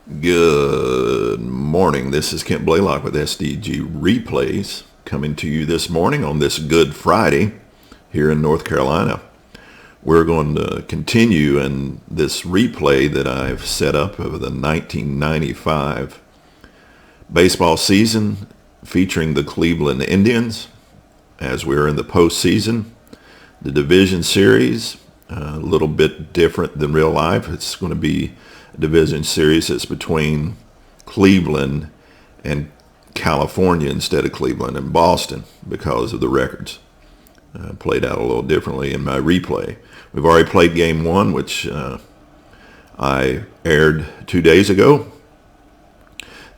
Good morning. This is Kent Blaylock with SDG Replays coming to you this morning on this Good Friday here in North Carolina. We're going to continue in this replay that I've set up of the 1995 baseball season featuring the Cleveland Indians as we're in the postseason. The division series, a little bit different than real life. It's going to be division series that's between Cleveland and California instead of Cleveland and Boston because of the records. Played out a little differently in my replay. We've already played game one, which I aired 2 days ago,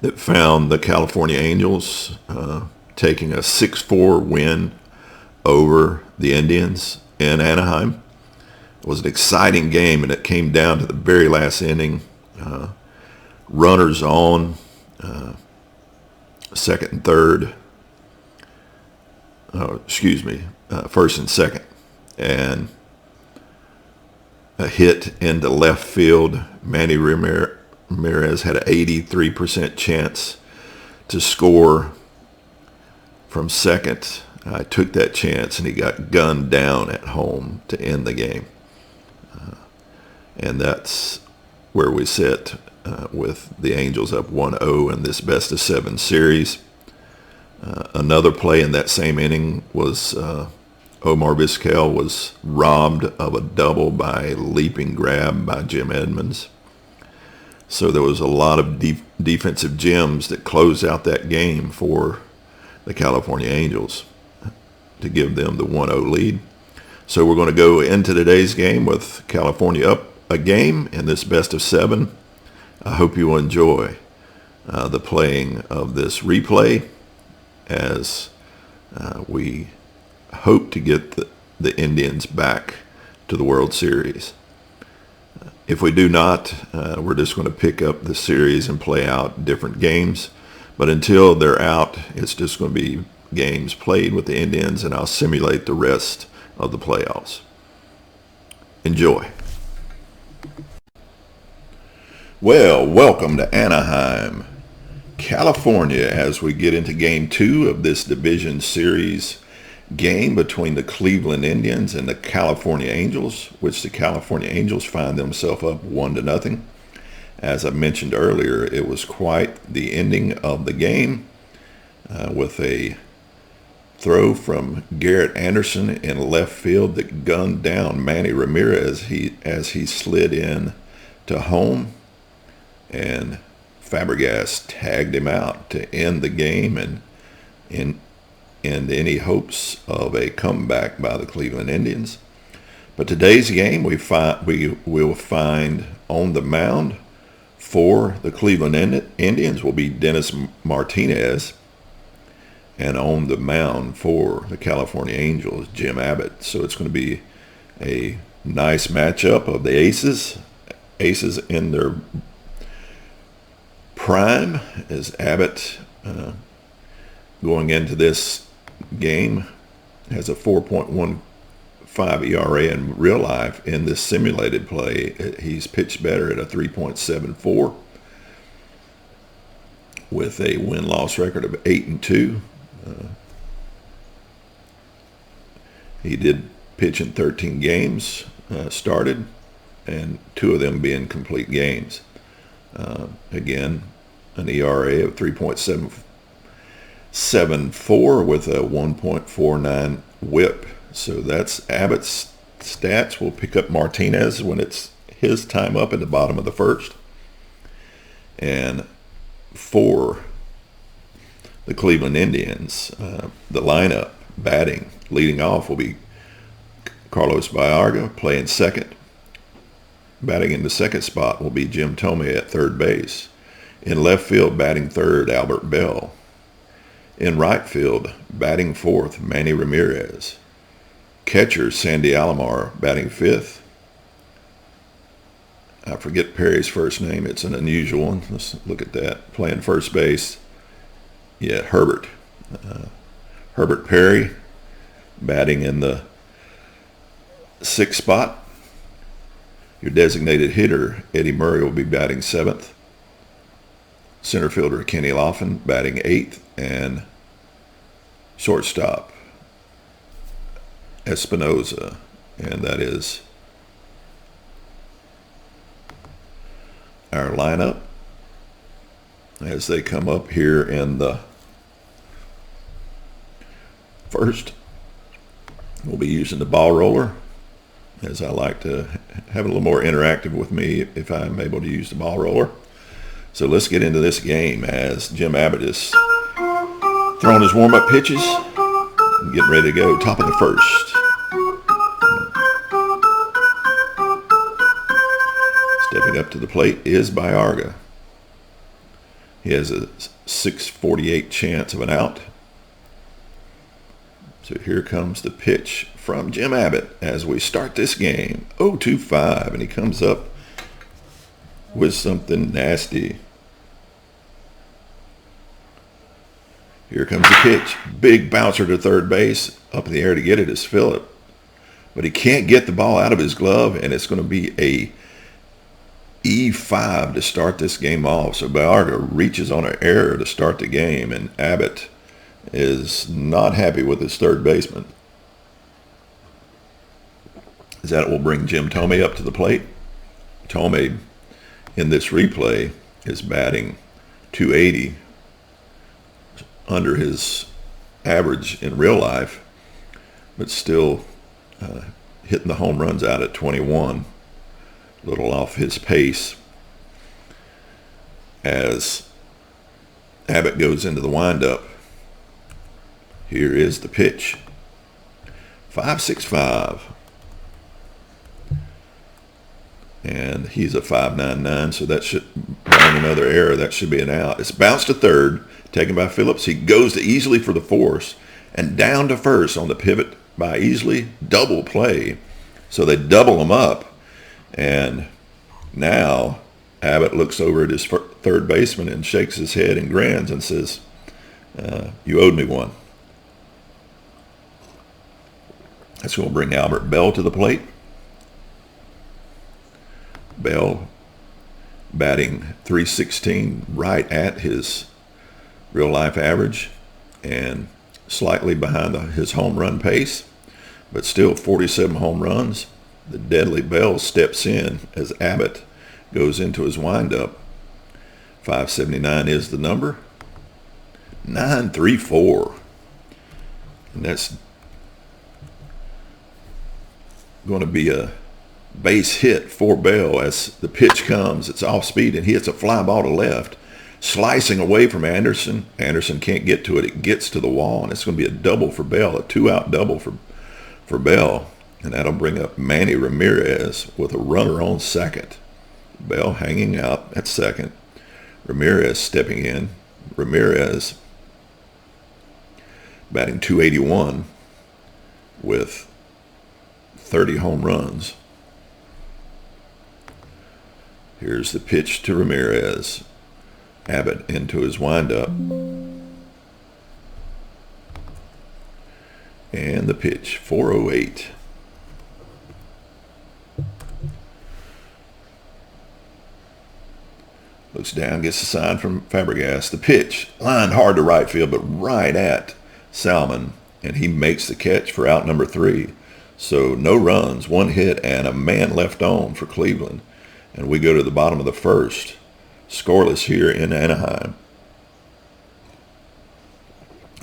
that found the California Angels taking a 6-4 win over the Indians in Anaheim. It was an exciting game, and it came down to the very last inning. Runners on, second and third. First and second. And a hit into left field. Manny Ramirez had an 83% chance to score from second. I took that chance, and he got gunned down at home to end the game. And that's where we sit with the Angels up 1-0 in this best-of-7 series. Another play in that same inning was Omar Vizquel was robbed of a double by a leaping grab by Jim Edmonds. So there was a lot of defensive gems that closed out that game for the California Angels to give them the 1-0 lead. So we're going to go into today's game with California up a game in this best-of-7. I hope you will enjoy the playing of this replay as we hope to get the Indians back to the World Series. If we do not, we're just going to pick up the series and play out different games. But until they're out, it's just going to be games played with the Indians, and I'll simulate the rest of the playoffs. Enjoy. Well, welcome to Anaheim, California, as we get into game 2 of this division series game between the Cleveland Indians and the California Angels, which the California Angels find themselves up 1-0. As I mentioned earlier, it was quite the ending of the game with a throw from Garrett Anderson in left field that gunned down Manny Ramirez as he slid in to home. And Fabregas tagged him out to end the game and end any hopes of a comeback by the Cleveland Indians. But today's game we will find on the mound for the Cleveland Indians will be Dennis Martinez, and on the mound for the California Angels, Jim Abbott. So it's going to be a nice matchup of the aces in their prime, as Abbott going into this game has a 4.15 ERA in real life. In this simulated play, he's pitched better at a 3.74 with a win-loss record of 8-2. He did pitch in 13 games started, and 2 of them being complete games. Again, an ERA of 3.74 with a 1.49 whip. So that's Abbott's stats. We'll pick up Martinez when it's his time up in the bottom of the first. And for the Cleveland Indians, the lineup batting, leading off, will be Carlos Baerga playing second. Batting in the second spot will be Jim Thome at third base. In left field, batting third, Albert Bell. In right field, batting fourth, Manny Ramirez. Catcher, Sandy Alamar, batting fifth. I forget Perry's first name. It's an unusual one. Let's look at that. Playing first base, Herbert Perry, batting in the sixth spot. Your designated hitter, Eddie Murray, will be batting seventh. center fielder Kenny Laughlin batting 8th, and shortstop Espinoza, and that is our lineup as they come up here in the first. We'll be using the ball roller, as I like to have a little more interactive with me if I'm able to use the ball roller. So let's get into this game as Jim Abbott is throwing his warm-up pitches and getting ready to go. Top of the first. Stepping up to the plate is Baerga. He has a 6.48 chance of an out. So here comes the pitch from Jim Abbott as we start this game. 0-2-5, and he comes up with something nasty. Here comes the pitch. Big bouncer to third base. Up in the air to get it is Phillips. But he can't get the ball out of his glove, and it's going to be a E5 to start this game off. So Baerga reaches on an error to start the game, and Abbott is not happy with his third baseman. That will bring Jim Thome up to the plate. Thome, in this replay, is batting .280, under his average in real life, but still hitting the home runs out at 21. A little off his pace as Abbott goes into the windup. Here is the pitch. 5.65. And he's a 5.99, so that should bring another error. That should be an out. It's bounced to third, taken by Phillips. He goes to Easley for the force, and down to first on the pivot by Easley. Double play. So they double him up. And now Abbott looks over at his third baseman and shakes his head and grins and says, you owed me one. That's going to bring Albert Bell to the plate. Bell batting .316, right at his real-life average and slightly behind his home run pace, but still 47 home runs. The deadly Bell steps in as Abbott goes into his windup. 579 is the number. 934. And that's going to be a base hit for Bell as the pitch comes. It's off speed and he hits a fly ball to left, slicing away from Anderson. Anderson can't get to it. It gets to the wall, and it's going to be a double for Bell, a two-out double for Bell. And that'll bring up Manny Ramirez with a runner on second. Bell hanging out at second. Ramirez stepping in. Ramirez batting .281 with 30 home runs. Here's the pitch to Ramirez. Abbott into his windup. And the pitch, 408. Looks down, gets a sign from Fabregas. The pitch, lined hard to right field, but right at Salmon. And he makes the catch for out number 3. So no runs, 1 hit, and a man left on for Cleveland. And we go to the bottom of the first. Scoreless here in Anaheim.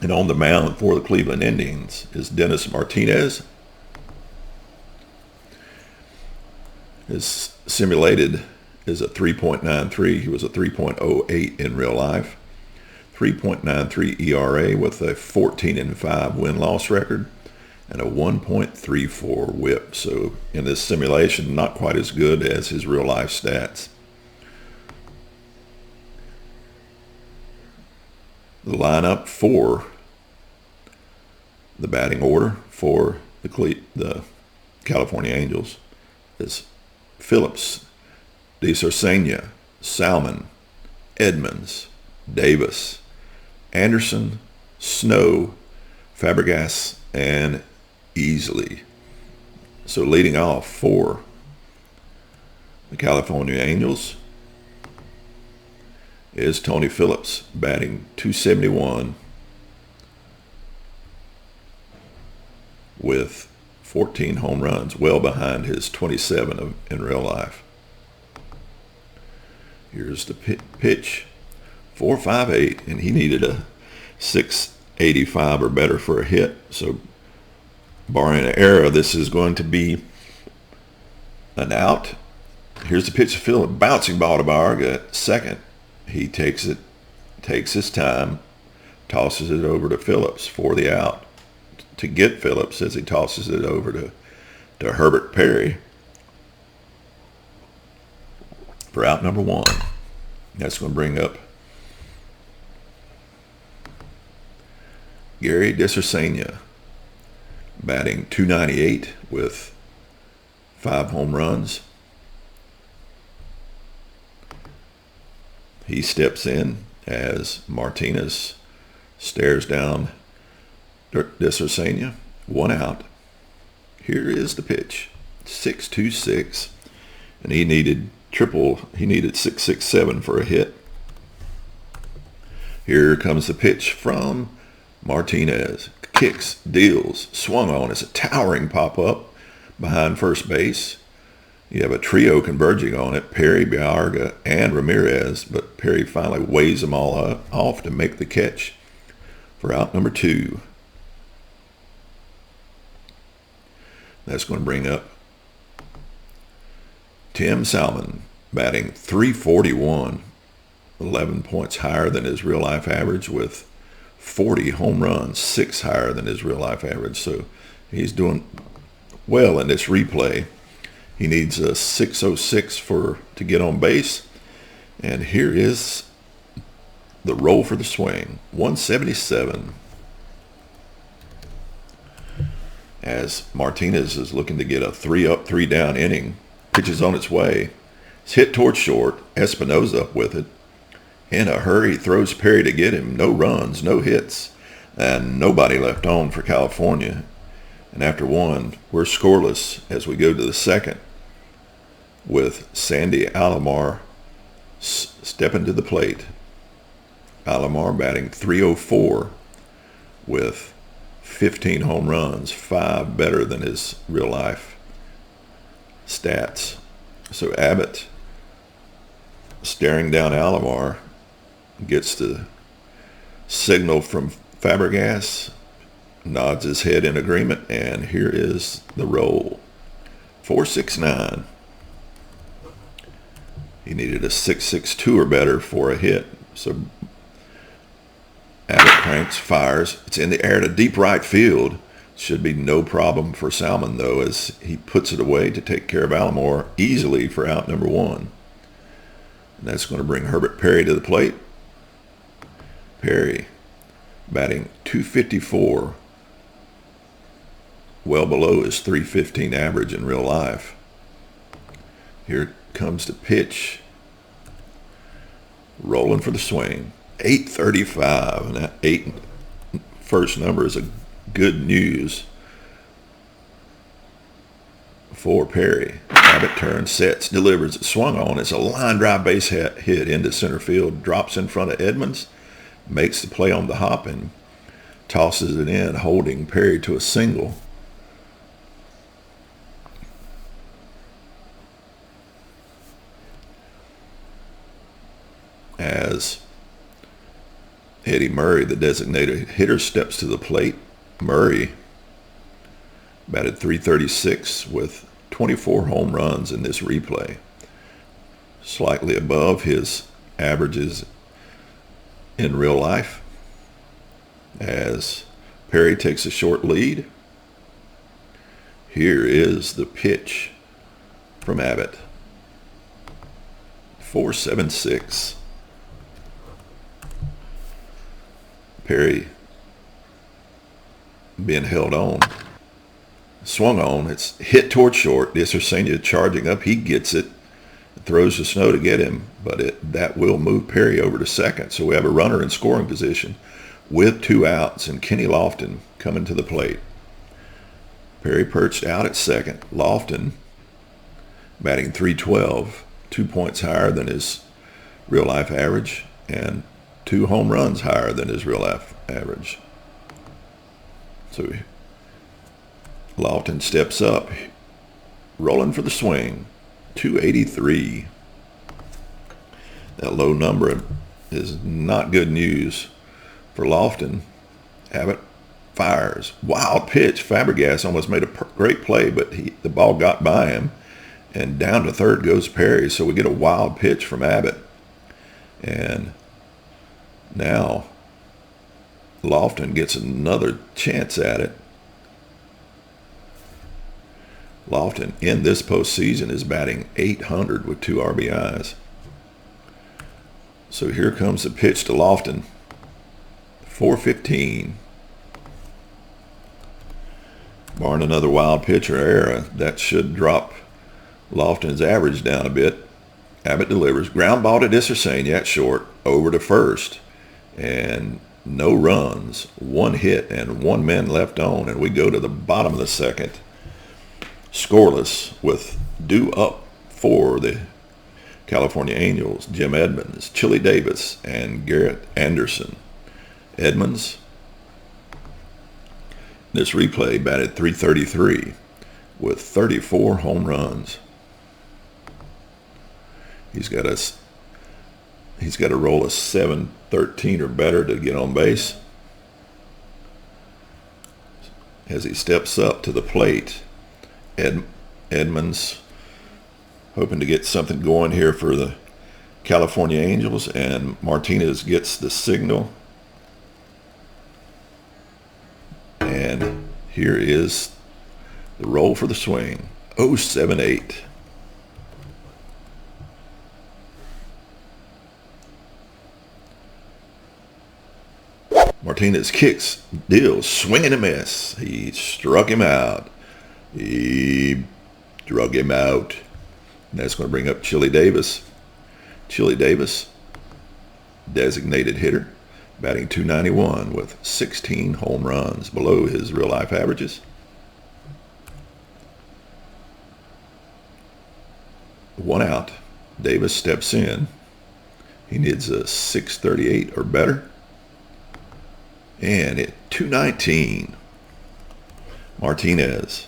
And on the mound for the Cleveland Indians is Dennis Martinez. His simulated is a 3.93. He was a 3.08 in real life. 3.93 ERA with a 14-5 win-loss record and a 1.34 whip. So in this simulation, not quite as good as his real life stats. The lineup for the batting order for the California Angels is Phillips, DeSarcina, Salmon, Edmonds, Davis, Anderson, Snow, Fabregas, and Easley. So leading off for the California Angels is Tony Phillips, batting .271 with 14 home runs, well behind his 27 in real life. Here's the pitch, 4.58, and he needed a 6.85 or better for a hit. So barring an error, this is going to be an out. Here's the pitch to Phillips, bouncing ball to Baerga at second. He takes his time, tosses it over to Phillips for the out. To get Phillips as he tosses it over to Herbert Perry for out number 1. That's going to bring up Garrett Anderson, batting .298 with 5 home runs. He steps in as Martinez stares down Anderson. 1 out. Here is the pitch, 6.26, and he needed 6.67 for a hit. Here comes the pitch from Martinez. Kicks, deals, swung on. It's a towering pop-up behind first base. You have a trio converging on it, Perry, Baerga, and Ramirez, but Perry finally weighs them all off to make the catch for out number 2. That's going to bring up Tim Salmon, batting .341, 11 points higher than his real-life average with 40 home runs, 6 higher than his real-life average. So he's doing well in this replay. He needs a 6.06 to get on base. And here is the roll for the swing, 177. As Martinez is looking to get a 3-up, 3-down inning. Pitches on its way. It's hit towards short. Espinosa up with it. In a hurry, throws Perry to get him. No runs, no hits, and nobody left on for California. And after 1, we're scoreless as we go to the second, with Sandy Alamar stepping to the plate. Alamar batting .304 with 15 home runs, 5 better than his real life stats. So Abbott, staring down Alamar, gets the signal from Fabregas, nods his head in agreement, and here is the roll, 4.69. He needed a 6.62 or better for a hit. So Abbott cranks, fires. It's in the air to deep right field. Should be no problem for Salmon, though, as he puts it away to take care of Alamar easily for out number 1. And that's going to bring Herbert Perry to the plate. Perry batting .254, well below his .315 average in real life. Here comes the pitch. Rolling for the swing. 8.35, and that 8 first number is a good news for Perry. Abbott turns, sets, delivers. It swung on. It's a line drive base hit into center field. Drops in front of Edmonds. Makes the play on the hop and tosses it in, holding Perry to a single. As Eddie Murray, the designated hitter, steps to the plate. Murray batted .336 with 24 home runs in this replay, slightly above his averages in real life, as Perry takes a short lead. Here is the pitch from Abbott, 4.76. Perry being held on. Swung on. It's hit toward short. Anderson charging up. He gets it. Throws the snow to get him, but that will move Perry over to second. So we have a runner in scoring position with 2 outs, and Kenny Lofton coming to the plate. Perry perched out at second. Lofton batting .312, 2 points higher than his real-life average. and 2 home runs higher than his real life average. So Lofton steps up, rolling for the swing, 283. That low number is not good news for Lofton. Abbott fires. Wild pitch. Fabregas almost made a great play, but the ball got by him. And down to third goes Perry. So we get a wild pitch from Abbott. And now Lofton gets another chance at it. Lofton in this postseason is batting .800 with 2 RBIs. So here comes the pitch to Lofton. 4-15. Barring another wild pitch or error, that should drop Lofton's average down a bit. Abbott delivers. Ground ball to Disarcania at short. Over to first. And no runs. 1 hit and 1 man left on. And we go to the bottom of the second. Scoreless with due up for the California Angels. Jim Edmonds, Chili Davis, and Garrett Anderson. Edmonds, this replay, batted .333 with 34 home runs. He's got a roll of .713 or better to get on base. As he steps up to the plate, Edmonds hoping to get something going here for the California Angels, and Martinez gets the signal. And here is the roll for the swing. 0-7-8. Martinez kicks, deals, swing and a miss. He struck him out. He drug him out. And that's going to bring up Chili Davis. Chili Davis, designated hitter, batting .291 with 16 home runs, below his real-life averages. 1 out. Davis steps in. He needs a .638 or better. And at .219, Martinez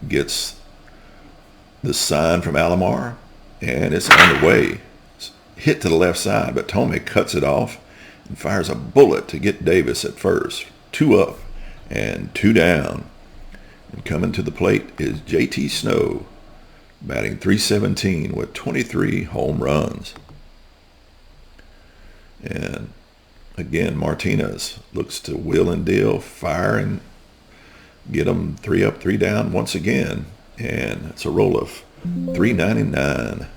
gets the sign from Alamar, and it's on the way. It's hit to the left side, but Tomei cuts it off and fires a bullet to get Davis at first. 2 up and 2 down. And coming to the plate is J.T. Snow, batting .317 with 23 home runs. And again, Martinez looks to wheel and deal, fire and get them 3 up, 3 down once again. And it's a roll of .399.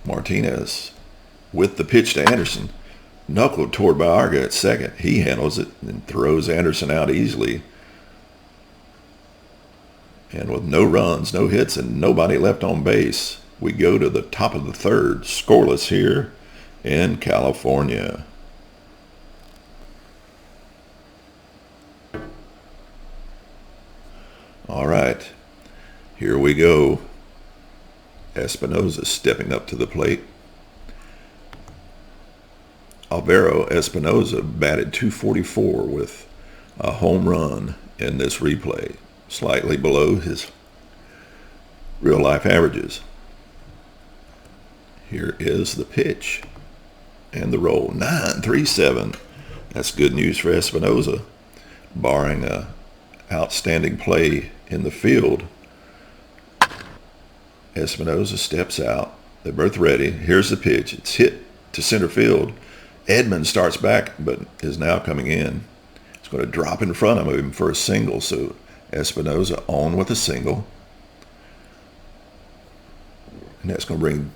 Martinez with the pitch to Anderson. Knuckled toward Baarga at second. He handles it and throws Anderson out easily. And with no runs, no hits, and nobody left on base, we go to the top of the third. Scoreless here in California. All right, here we go. Espinosa stepping up to the plate. Alvaro Espinosa batted .244 with a home run in this replay, slightly below his real-life averages. Here is the pitch and the roll. 9-3-7. That's good news for Espinosa, barring a outstanding play in the field. Espinosa steps out. They're both ready. Here's the pitch. It's hit to center field. Edmonds starts back, but is now coming in. It's going to drop in front of him for a single, so Espinosa on with a single. And that's going to bring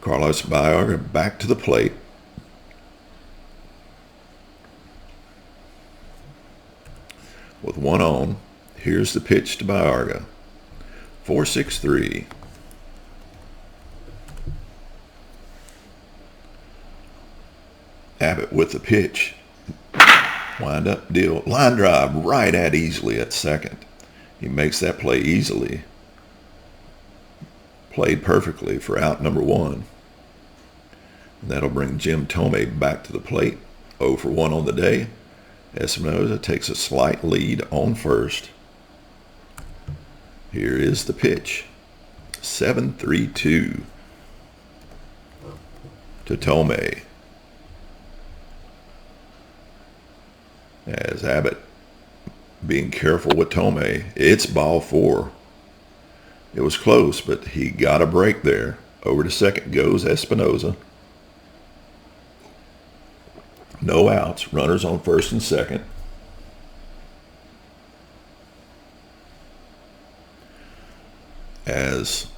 Carlos Baerga back to the plate. With 1 on, here's the pitch to Baerga. 4-6-3. Abbott with the pitch. Wind up, deal. Line drive right at Easley at second. He makes that play easily. played perfectly for out number 1. And that'll bring Jim Thome back to the plate. 0 for 1 on the day. Espinosa takes a slight lead on first. Here is the pitch. 7-3-2 to Thome. As Abbott being careful with Thome. It's ball 4. It was close, but he got a break there. Over to second goes Espinosa. No outs. Runners on first and second. As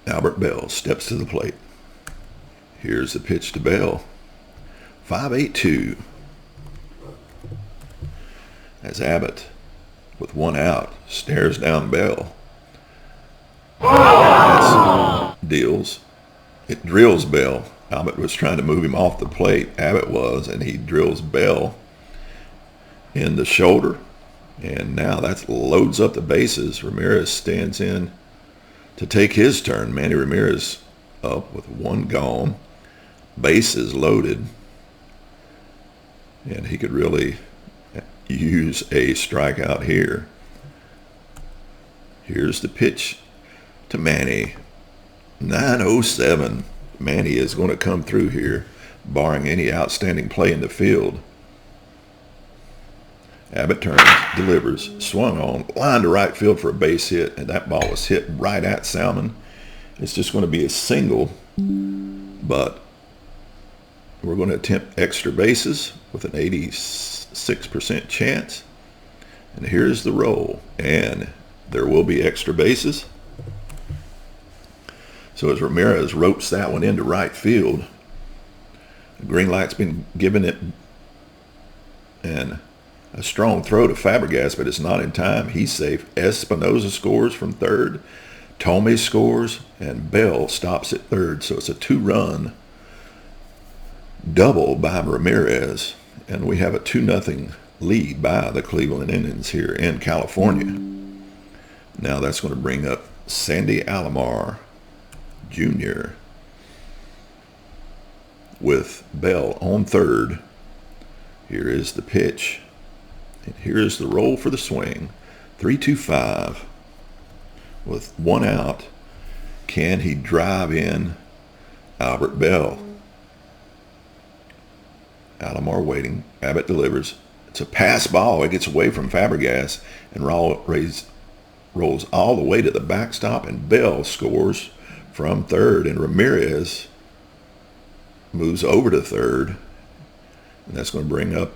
Albert Bell steps to the plate. Here's the pitch to Bell. 5-8-2. As Abbott, with 1 out, stares down Bell. It drills Bell. Abbott was trying to move him off the plate. Abbott was, and he drills Bell in the shoulder. And now that loads up the bases. Ramirez stands in to take his turn. Manny Ramirez up with 1 gone. Bases loaded. And he could really use a strikeout here. Here's the pitch to Manny. 9-0-7. Manny is going to come through here, barring any outstanding play in the field. Abbott turns, delivers, swung on, line to right field for a base hit, and that ball was hit right at Salmon. It's just going to be a single, but we're going to attempt extra bases with an 86% chance. And here's the roll, and there will be extra bases. So as Ramirez ropes that one into right field, the green light's been given it, and a strong throw to Fabregas, but it's not in time. He's safe. Espinosa scores from third. Thome scores, and Bell stops at third. So it's a 2-run double by Ramirez, and we have a 2-0 lead by the Cleveland Indians here in California. Now that's going to bring up Sandy Alamar Jr. with Bell on third. Here is the pitch. And here is the roll for the swing. 3-2-5 with 1 out. Can he drive in Albert Bell? Alamar waiting. Abbott delivers. It's a pass ball. It gets away from Fabregas and rolls all the way to the backstop, and Bell scores from third, and Ramirez moves over to third, and that's going to bring up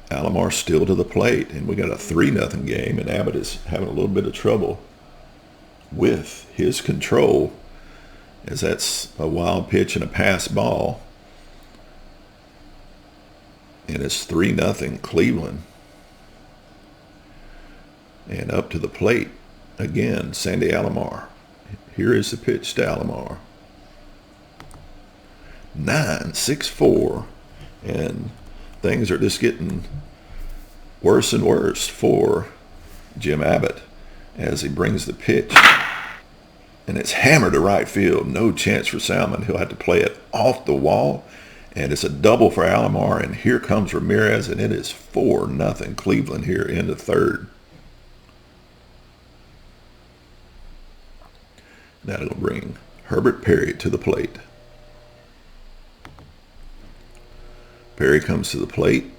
Alamar still to the plate, and we got a 3-0 game, and Abbott is having a little bit of trouble with his control, as that's a wild pitch and a pass ball, and it's 3-0 Cleveland. And up to the plate again, Sandy Alamar. Here is the pitch to Alamar. 9-6-4, and things are just getting worse and worse for Jim Abbott as he brings the pitch, and it's hammered to right field. No chance for Salmon. He'll have to play it off the wall, and it's a double for Alamar, and here comes Ramirez, and it is 4-0 Cleveland here in the third. That'll bring Herbert Perry to the plate. Perry comes to the plate.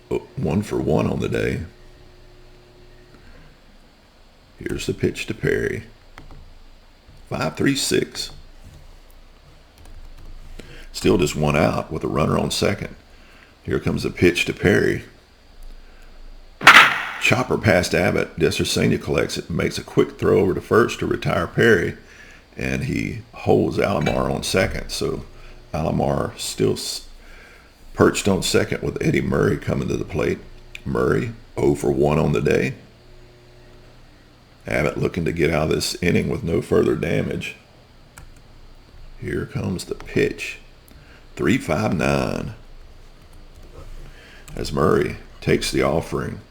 1 for 1 on the day. Here's the pitch to Perry. 5-3-6. Still just 1 out with a runner on second. Here comes the pitch to Perry. Chopper past Abbott. Desersenia collects it and makes a quick throw over to first to retire Perry, and he holds Alamar on second. So Alamar still perched on second with Eddie Murray coming to the plate. Murray 0 for 1 on the day. Abbott looking to get out of this inning with no further damage. Here comes the pitch. 3-5-9. As Murray takes the offering,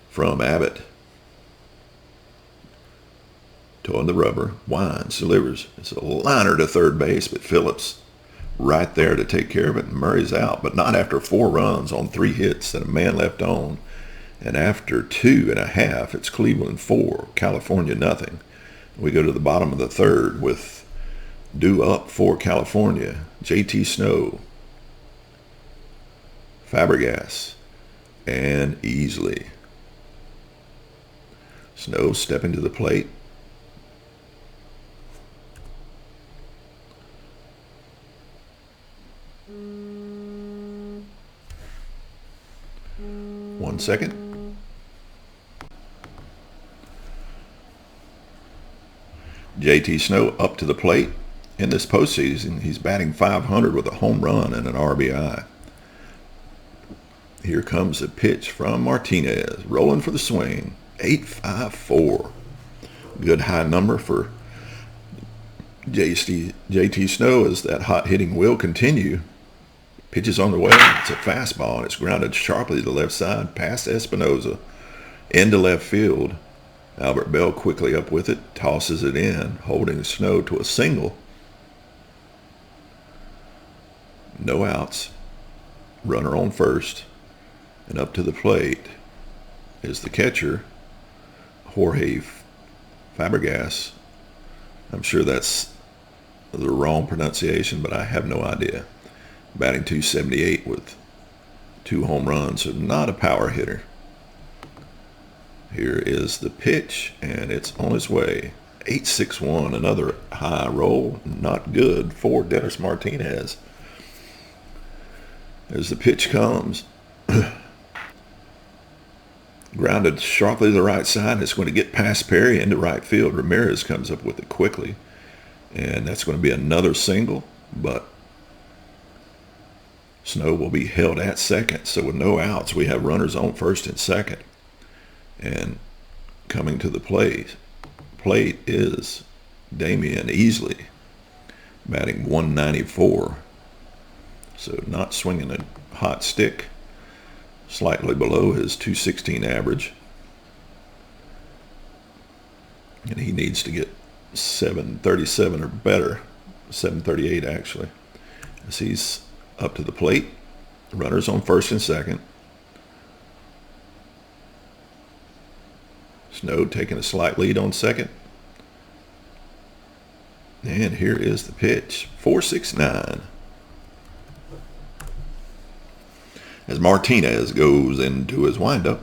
from Abbott. Toeing the rubber, winds, delivers. It's a liner to third base, but Phillips right there to take care of it, and Murray's out, but not after 4 runs on 3 hits and a man left on. And after 2.5, it's Cleveland 4, California nothing. We go to the bottom of the third with due up for California, JT Snow, Fabregas, and Easley. Snow stepping to the plate. One second. JT Snow up to the plate. In this postseason, he's batting .500 with a home run and an RBI. Here comes a pitch from Martinez, rolling for the swing. 8.54. Good high number for JT Snow as that hot hitting will continue. Pitch is on the way. It's a fastball, and it's grounded sharply to the left side past Espinosa into left field. Albert Bell quickly up with it, tosses it in, holding Snow to a single. No outs. Runner on first. And up to the plate is the catcher, Jorge Fabregas. I'm sure that's the wrong pronunciation, but I have no idea. Batting .278 with 2 home runs, so not a power hitter. Here is the pitch, and it's on its way. 8.61, another high roll, not good for Dennis Martinez. As the pitch comes, grounded sharply to the right side. It's going to get past Perry into right field. Ramirez comes up with it quickly, and that's going to be another single, but Snow will be held at second. So with no outs, we have runners on first and second. And coming to the plate is Damien Easley, batting .194. So not swinging a hot stick, slightly below his .216 average. And he needs to get .737 or better, .738 actually. As he's up to the plate, runners on first and second. Snow taking a slight lead on second. And here is the pitch, 4.69. As Martinez goes into his windup.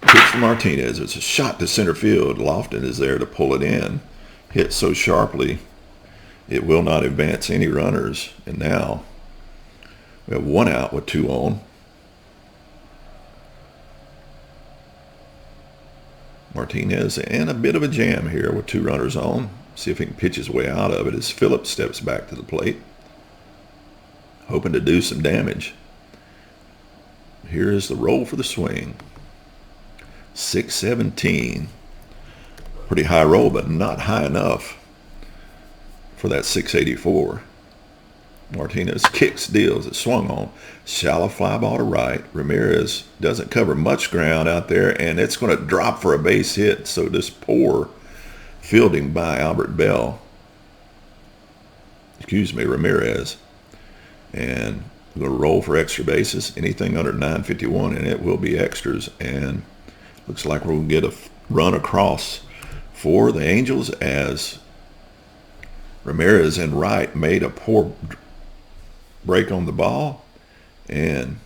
Pitch to Martinez. It's a shot to center field. Lofton is there to pull it in. Hit so sharply, it will not advance any runners. And now we have 1 out with 2 on. Martinez in a bit of a jam here with 2 runners on. See if he can pitch his way out of it as Phillips steps back to the plate, hoping to do some damage. Here is the roll for the swing. 6.17. Pretty high roll, but not high enough for that 6.84. Martinez kicks, deals, it swung on. Shallow fly ball to right. Ramirez doesn't cover much ground out there, and it's going to drop for a base hit. So this poor fielding by Ramirez. And we're going to roll for extra bases. Anything under 9.51, and it will be extras. And looks like we're going to get a run across for the Angels as Ramirez in right made a poor break on the ball, and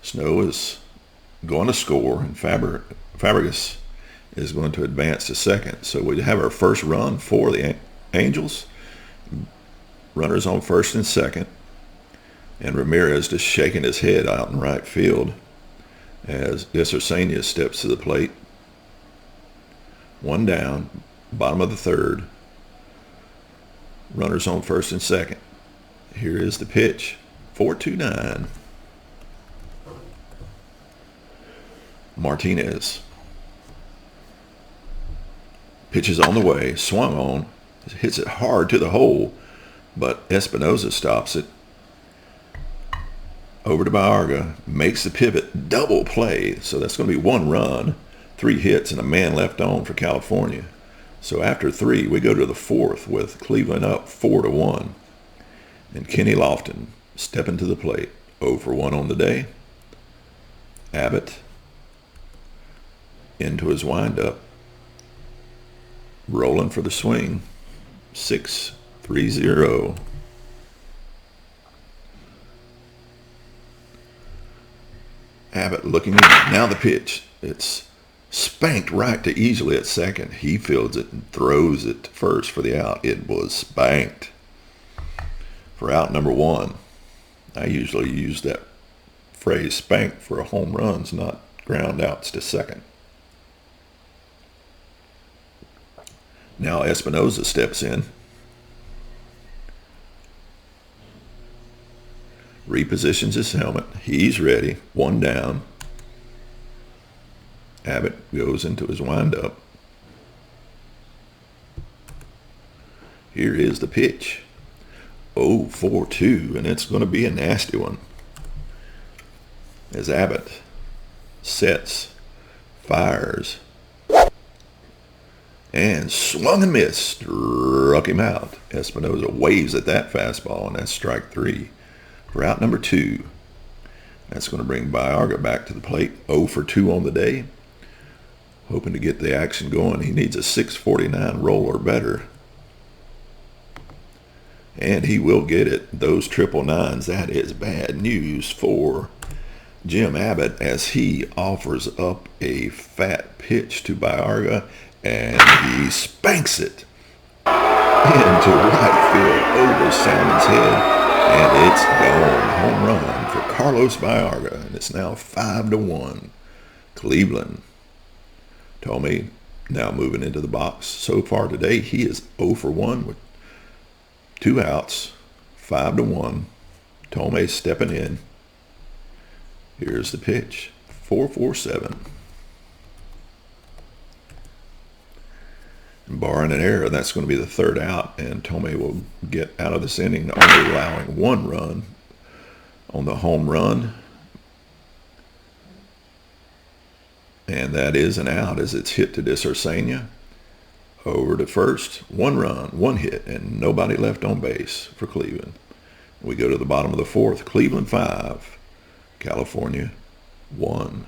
Snow is going to score, and Fabregas is going to advance to second. So we have our first run for the Angels. Runners on first and second, and Ramirez just shaking his head out in right field as Desarcenia steps to the plate. 1 down, bottom of the third. Runners on first and second. Here is the pitch, 4.29. Martinez. Pitch is on the way, swung on, hits it hard to the hole, but Espinosa stops it. Over to Baarga, makes the pivot, double play. So that's going to be 1 run, 3 hits, and a man left on for California. So after 3, we go to the 4th with Cleveland up 4-1. And Kenny Lofton stepping to the plate, 0 for 1 on the day. Abbott into his windup, rolling for the swing, 6-3-0. Abbott looking in. Now the pitch. It's spanked right to Easley at second. He fields it and throws it to first for the out. It was spanked for out number 1. I usually use that phrase spanked for home runs, not ground outs to second. Now Espinosa steps in. Repositions his helmet. He's ready. 1 down. Abbott goes into his windup. Here is the pitch. 0-4-2, and it's going to be a nasty one. As Abbott sets, fires, and swung and missed. Struck him out. Espinosa waves at that fastball, and that's strike 3. For out number 2. That's going to bring Baarga back to the plate. 0 for 2 on the day. Hoping to get the action going. He needs a 649 roll or better. And he will get it. Those 999s, that is bad news for Jim Abbott as he offers up a fat pitch to Baarga, and he spanks it into right field over Salmon's head. And it's gone. Home run for Carlos Baarga. And it's now 5-1. Cleveland. Tommy now moving into the box. So far today, he is 0 for 1 with 2 outs. 5-1. Tommy stepping in. Here's the pitch. 4-4-7. Barring an error, that's going to be the 3rd out, and Tomei will get out of this inning, only allowing 1 run on the home run. And that is an out as it's hit to Disarcenia. Over to first, 1 run, 1 hit, and nobody left on base for Cleveland. We go to the bottom of the 4th. Cleveland 5, California 1.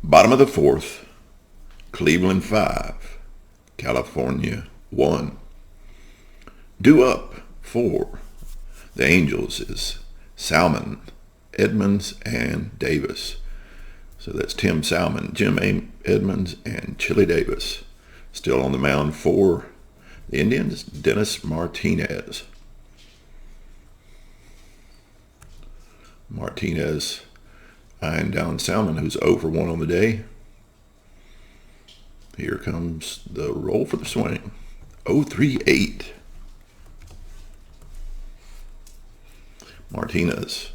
Bottom of the 4th, Cleveland 5, California 1. Due up for the Angels is Salmon, Edmonds, and Davis. So that's Tim Salmon, Jim Edmonds, and Chili Davis. Still on the mound for the Indians, Dennis Martinez. Martinez eyeing down Salmon, who's 0 for 1 on the day. Here comes the roll for the swing. 0-3-8. Martinez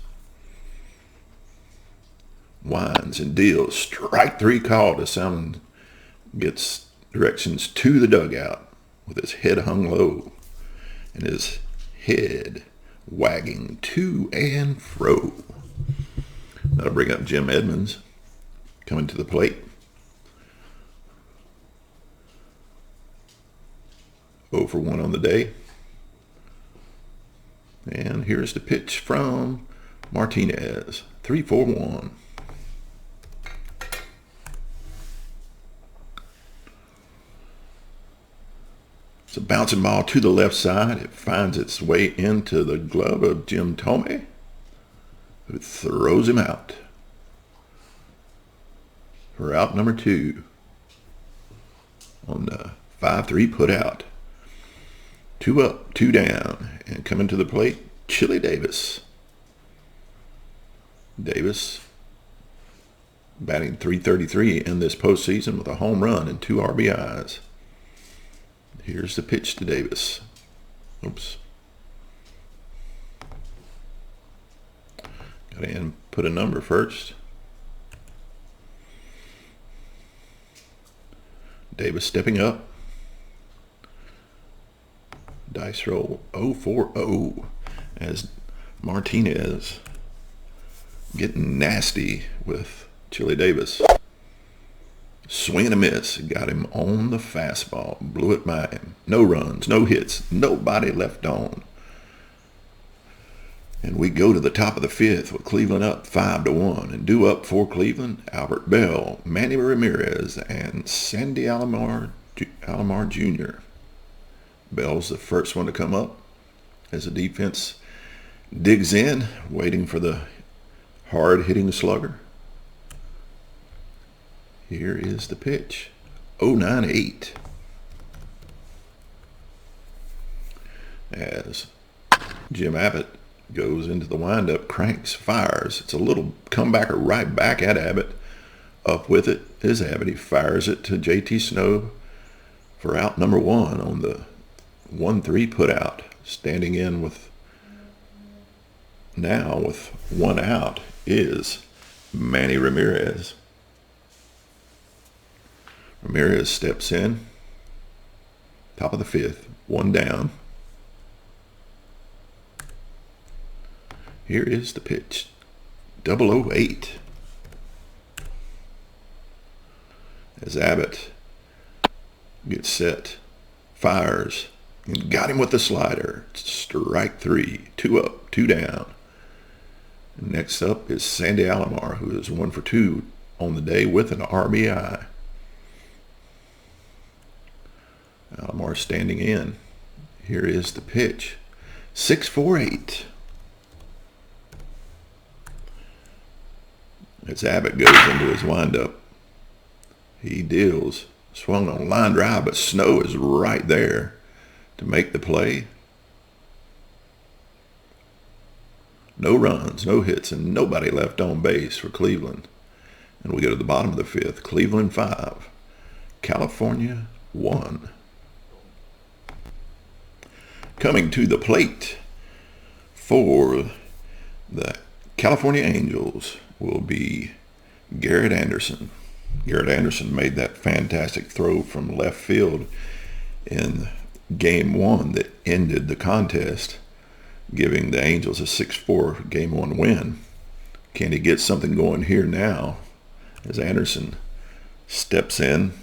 winds and deals. Strike 3 called as Salmon gets directions to the dugout with his head hung low and his head wagging to and fro. That'll bring up Jim Edmonds coming to the plate. 0 for 1 on the day. And here's the pitch from Martinez. 3-4-1. It's a bouncing ball to the left side. It finds its way into the glove of Jim Thome, who throws him out for out number 2 on the 5-3 put out. 2 up, 2 down, and coming to the plate, Chili Davis. Davis batting .333 in this postseason with a home run and 2 RBIs. Here's the pitch to Davis. Oops. Got to input a number first. Davis stepping up. Dice roll 0-4-0 as Martinez getting nasty with Chili Davis. Swing and a miss. Got him on the fastball. Blew it by him. No runs, no hits, nobody left on. And we go to the top of the fifth with Cleveland up 5-1. And due up for Cleveland, Albert Bell, Manny Ramirez, and Sandy Alamar Jr. Bell's the first one to come up as the defense digs in, waiting for the hard-hitting slugger. Here is the pitch. 0-9-8. As Jim Abbott goes into the windup, cranks, fires. It's a little comebacker right back at Abbott. Up with it is Abbott. He fires it to J.T. Snow for out number 1 on the 1-3 put out. Standing in with one out is Manny Ramirez. Ramirez steps in. Top of the fifth. 1 down. Here is the pitch. 0-0-8. As Abbott gets set, fires, and got him with the slider. Strike 3. 2 up, 2 down. Next up is Sandy Alamar, who is 1 for 2 on the day with an RBI. Alamar standing in. Here is the pitch. 6-4-8. As Abbott goes into his windup, he deals. Swung on a line drive, but Snow is right there to make the play. No runs, no hits, and nobody left on base for Cleveland. And we go to the bottom of the fifth. Cleveland 5, California 1. Coming to the plate for the California Angels will be Garrett Anderson. Garrett Anderson made that fantastic throw from left field in Game 1 that ended the contest, giving the Angels a 6-4 Game 1 win. Can he get something going here now as Anderson steps in?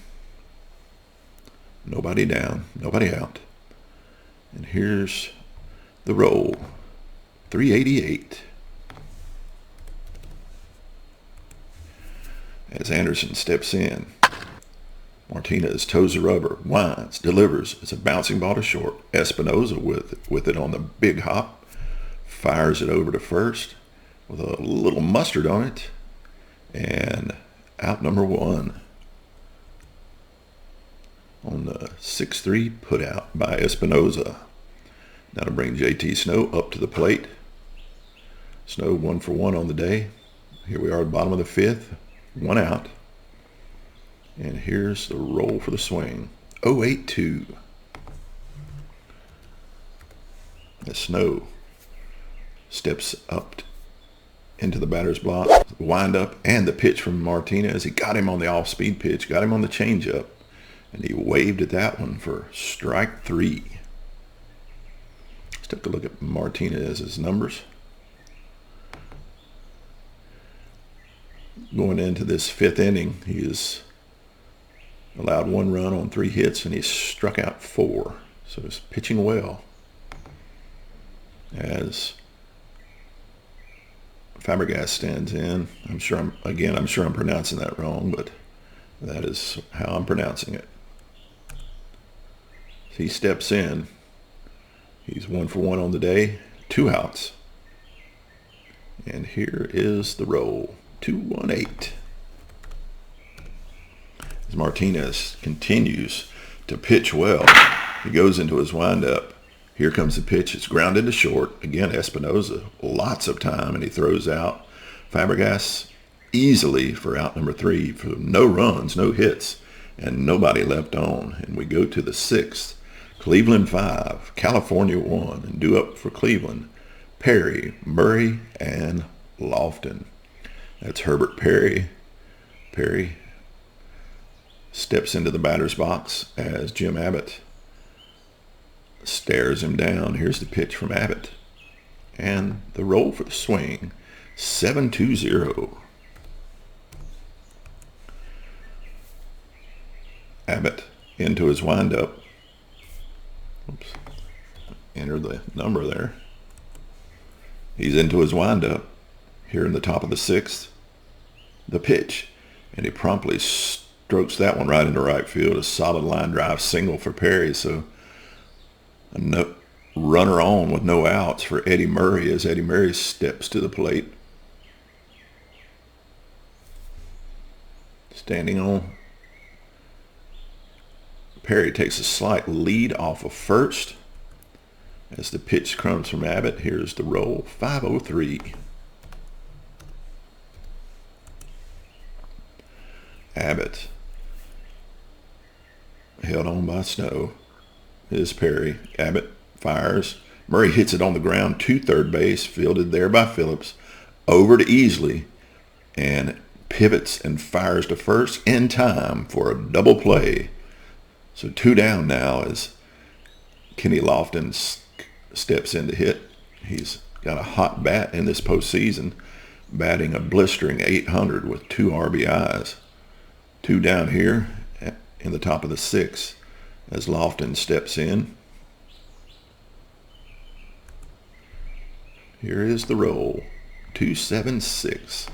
Nobody down, nobody out. And here's the roll. 388. As Anderson steps in, Martinez toes the rubber, winds, delivers. It's a bouncing ball to short. Espinosa with it on the big hop, fires it over to first with a little mustard on it, and out number 1 on the 6-3 put out by Espinosa. Now to bring J.T. Snow up to the plate. Snow 1 for 1 on the day. Here we are at the bottom of the fifth. 1 out. And here's the roll for the swing. 0-8-2. As Snow steps up into the batter's block, wind up, and the pitch from Martinez. He got him on the off-speed pitch, got him on the changeup, and he waved at that one for strike 3. Let's take a look at Martinez's numbers. Going into this 5th inning, he has allowed 1 run on 3 hits, and he's struck out 4. So he's pitching well. As Fabregas stands in, I'm sure I'm pronouncing that wrong, but that is how I'm pronouncing it. He steps in. He's 1 for 1 on the day, 2 outs. And here is the roll. 2-1-8. As Martinez continues to pitch well, he goes into his windup. Here comes the pitch. It's grounded to short. Again, Espinosa, lots of time, and he throws out Fabregas easily for out number 3 for no runs, no hits, and nobody left on. And we go to the 6th. Cleveland 5, California 1, and due up for Cleveland, Perry, Murray, and Lofton. That's Herbert Perry. Perry steps into the batter's box as Jim Abbott stares him down. Here's the pitch from Abbott. And the roll for the swing. 7-2-0. Abbott into his windup. Oops. Enter the number there. He's into his windup. Here in the top of the sixth. The pitch. And he promptly strokes that one right into right field. A solid line drive single for Perry. So a runner on with no outs for Eddie Murray as Eddie Murray steps to the plate. Standing on. Perry takes a slight lead off of first. As the pitch comes from Abbott, here's the roll. 5-0-3. Abbott. Held on by Snow. Is Perry. Abbott fires. Murray hits it on the ground to third base. Fielded there by Phillips. Over to Easley. And pivots and fires to first in time for a double play. So 2 down now as Kenny Lofton steps in to hit. He's got a hot bat in this postseason, batting a blistering .800 with 2 RBIs. 2 down here in the top of the sixth as Lofton steps in. Here is the roll. 2-7-6.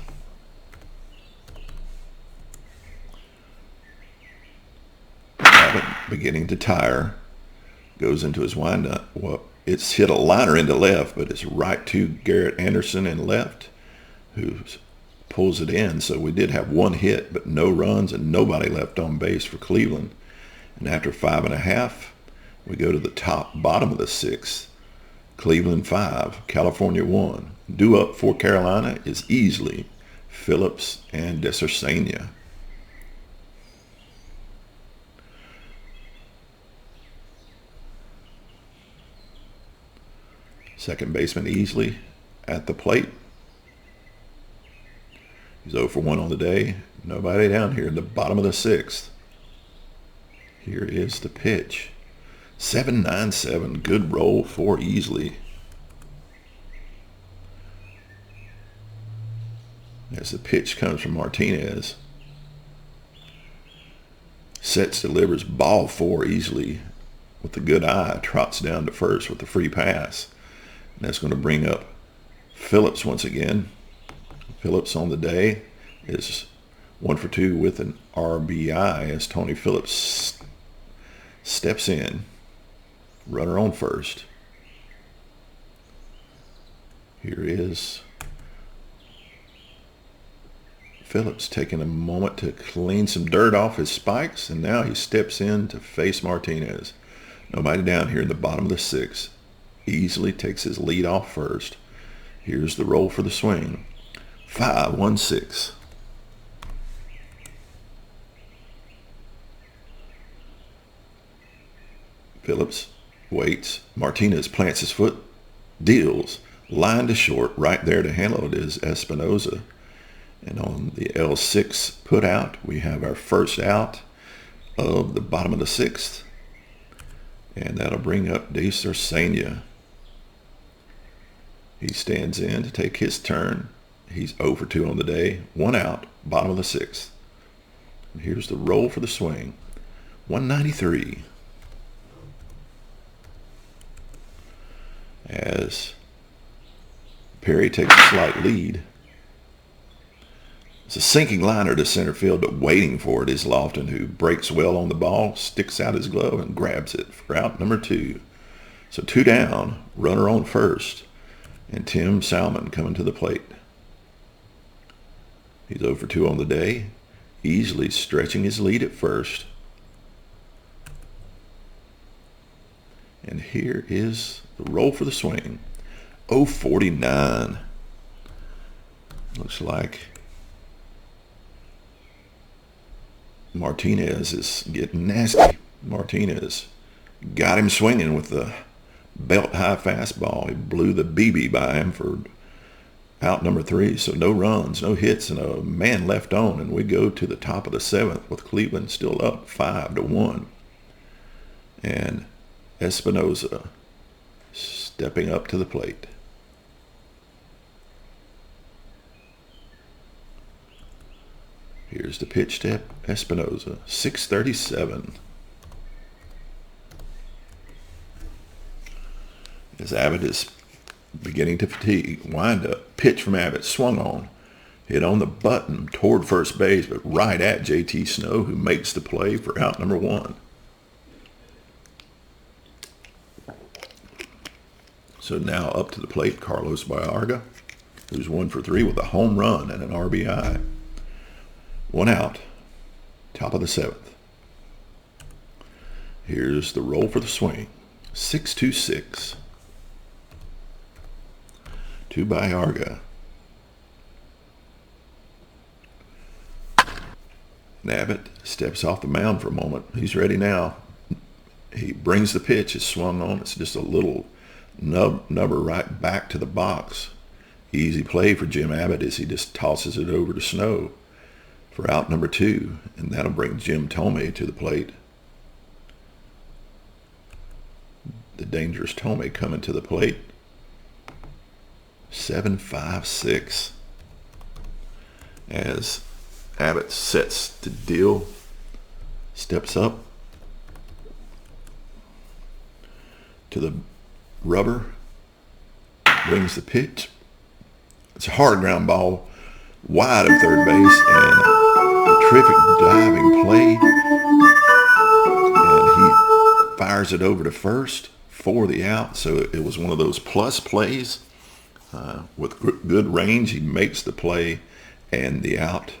Beginning to tire, goes into his windup. Well, it's hit a liner into left, but it's right to Garrett Anderson in left, who pulls it in. So we did have 1 hit, but no runs and nobody left on base for Cleveland. And after 5.5, we go to the bottom of the sixth. Cleveland 5, California 1. Due up for Carolina is Easley, Phillips, and Desarcania. Second baseman Easley at the plate. He's 0 for 1 on the day. Nobody down here in the bottom of the sixth. Here is the pitch. 7-9-7. Good roll for Easley. As the pitch comes from Martinez. Sets, delivers, ball 4 Easley with a good eye. Trots down to first with the free pass. And that's going to bring up Phillips once again. Phillips on the day is 1 for 2 with an RBI as Tony Phillips steps in. Runner on first. Here is Phillips taking a moment to clean some dirt off his spikes, and now he steps in to face Martinez. Nobody down here in the bottom of the sixth. Easily takes his lead off first. Here's the roll for the swing. 5-1-6. Phillips waits. Martinez plants his foot, deals, line to short. Right there to handle it is Espinosa. And on the L6 put out, we have our first out of the bottom of the sixth. And that'll bring up Desarcania. He stands in to take his turn. He's 0 for 2 on the day. 1 out, bottom of the sixth. And here's the roll for the swing. 193. As Perry takes a slight lead. It's a sinking liner to center field, but waiting for it is Lofton, who breaks well on the ball, sticks out his glove, and grabs it for out number 2. So 2 down, runner on first. And Tim Salmon coming to the plate. He's 0 for 2 on the day. Easily stretching his lead at first. And here is the roll for the swing. 0-49. Looks like Martinez is getting nasty. Martinez got him swinging with the belt-high fastball. He blew the BB by him for out number 3. So no runs, no hits, and a man left on. And we go to the top of the 7th with Cleveland still up 5-1. And Espinosa stepping up to the plate. Here's the pitch to Espinosa, 637. As Abbott is beginning to fatigue, wind up, pitch from Abbott, swung on, hit on the button toward first base, but right at JT Snow, who makes the play for out number 1. So now up to the plate, Carlos Baerga, who's 1 for 3 with a home run and an RBI. 1 out, top of the 7th. Here's the roll for the swing, 6-2-6. To Baerga. And Abbott steps off the mound for a moment. He's ready now. He brings the pitch. It's swung on. It's just a little nubber right back to the box. Easy play for Jim Abbott as he just tosses it over to Snow for out number 2. And that'll bring Jim Thome to the plate. The dangerous Thome coming to the plate. 7-5-6 as Abbott sets to deal, steps up to the rubber, brings the pitch. It's a hard ground ball wide of third base, and a terrific diving play, and he fires it over to first for the out. So it was one of those plus plays. With good range, he makes the play and the out.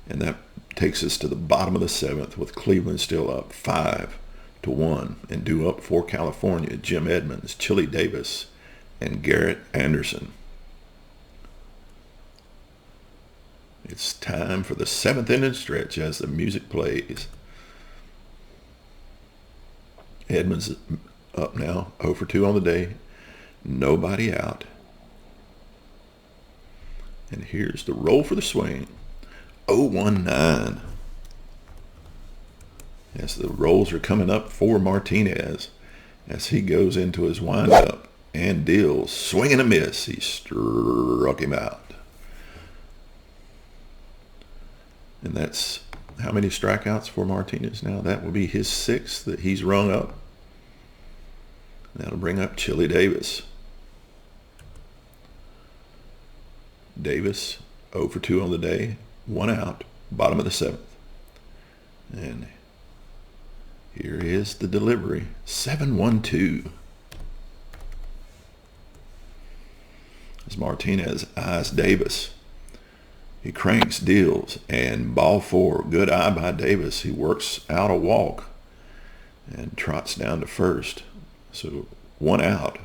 And that takes us to the bottom of the 7th with Cleveland still up 5-1. And due up for California, Jim Edmonds, Chili Davis, and Garrett Anderson. It's time for the 7th inning stretch as the music plays. Edmonds up now, 0 for 2 on the day. Nobody out. And here's the roll for the swing. 0-1-9. As the rolls are coming up for Martinez as he goes into his windup and deals. Swing and a miss. He struck him out. And that's how many strikeouts for Martinez now? That will be his 6th that he's rung up. That'll bring up Chili Davis. Davis, 0 for 2 on the day, 1 out, bottom of the 7th. And here is the delivery, 7-1-2. As Martinez eyes Davis. He cranks, deals, and ball 4. Good eye by Davis. He works out a walk and trots down to first. So 1 out,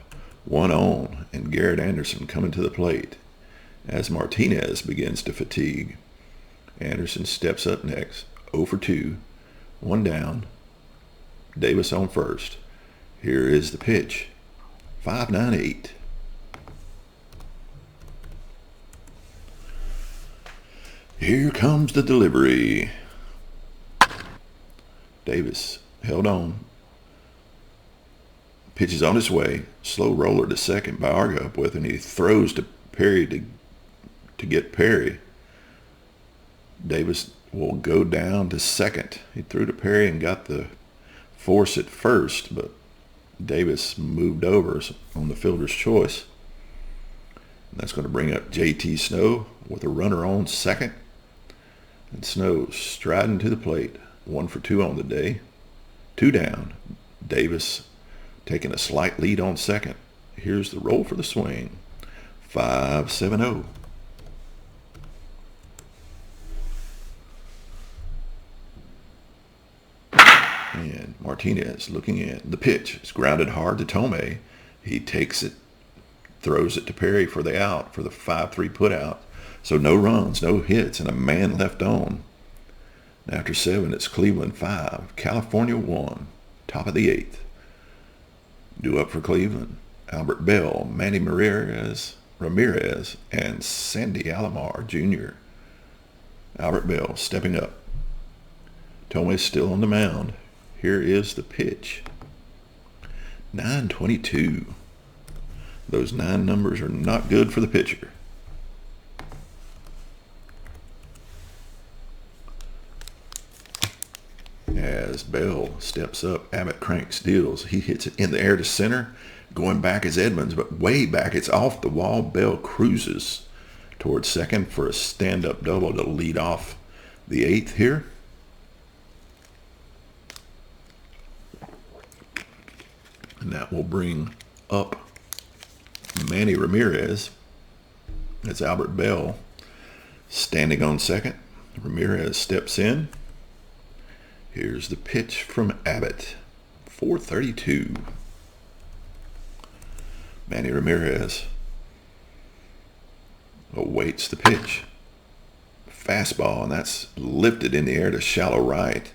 1 on, and Garrett Anderson coming to the plate. As Martinez begins to fatigue, Anderson steps up next, 0 for 2, 1 down, Davis on first. Here is the pitch, 5-9-8. Here comes the delivery. Davis held on. Pitch is on its way. Slow roller to second. Baerga up with, and he throws to Perry to get Perry. Davis will go down to second. He threw to Perry and got the force at first, but Davis moved over on the fielder's choice. And that's going to bring up JT Snow with a runner on second. And Snow striding to the plate. 1 for 2 on the day. 2 down. Davis taking a slight lead on second. Here's the roll for the swing. 5-7-0. And Martinez looking at the pitch. It's grounded hard to Thome. He takes it, throws it to Perry for the out, for the 5-3 put out. So no runs, no hits, and a man left on. And after 7, it's Cleveland 5, California 1, top of the 8th. Due up for Cleveland, Albert Bell, Manny Ramirez, and Sandy Alamar Jr. Albert Bell stepping up. Thome still on the mound. Here is the pitch. 922. Those 9 numbers are not good for the pitcher. As Bell steps up, Abbott cranks, deals. He hits it in the air to center. Going back is Edmonds, but way back. It's off the wall. Bell cruises towards second for a stand-up double to lead off the 8th here. And that will bring up Manny Ramirez. That's Albert Bell standing on second. Ramirez steps in. Here's the pitch from Abbott. 432. Manny Ramirez awaits the pitch. Fastball, and that's lifted in the air to shallow right.